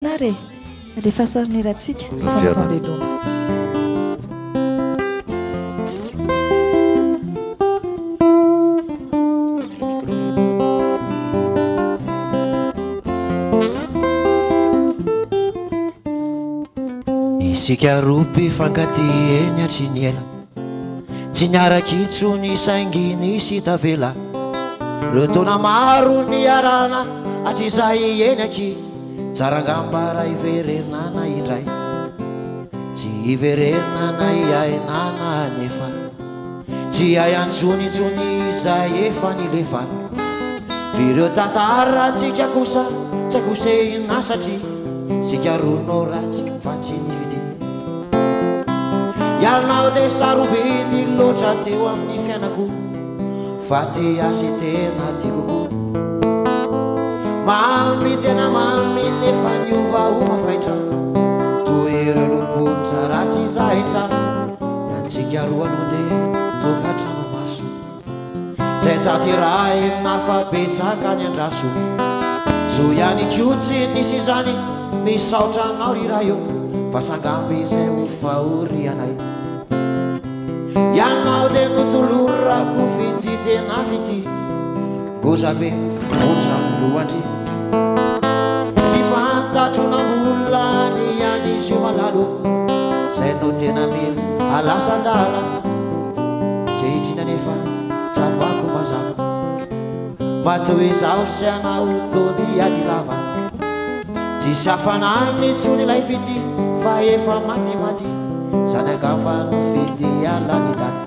Nare, alefa soarniratsika fampivelomana. Isika roa mpifankaty eny atriny ela, tsy niaraky intsony sainginy sy tavela. Reo taona maro niarana hatrizay eny aky, tsara ngamba raha iverenana indray. Tsy iverenana iainana nefa, tsy hay antsonitsony izay efa nilefa. Vireo tantara tsika kosa tsy akosehina satria sika rono ratsy fa tsy nivity. Ianao de sarobidy loatra teo amin'ny fiainako, fa ty asy tena tiako. Mamy tena mamy nefa niova ho mafaitra, toereo lompotra ratsy zahitra. Antsika roa aloha de tokatrano maso, zay taty ray nafabetsaka ny andraso. Zo ihany kotsy nisy zany misaotra anao riraha eo, fa sangamby zay ho fahorianay. Ianao de notolorako fity tena fity, goza be otra lohandry. Tsy fantatro nambola ny any izy io malalo, zay no tena mila alasandala. Kehitrina nefa tsapako mazava, matoy izao sy anao tony ady lava. Tsy safanany tsony lay fity, fa efa maty, zany angamba no fity alany dala.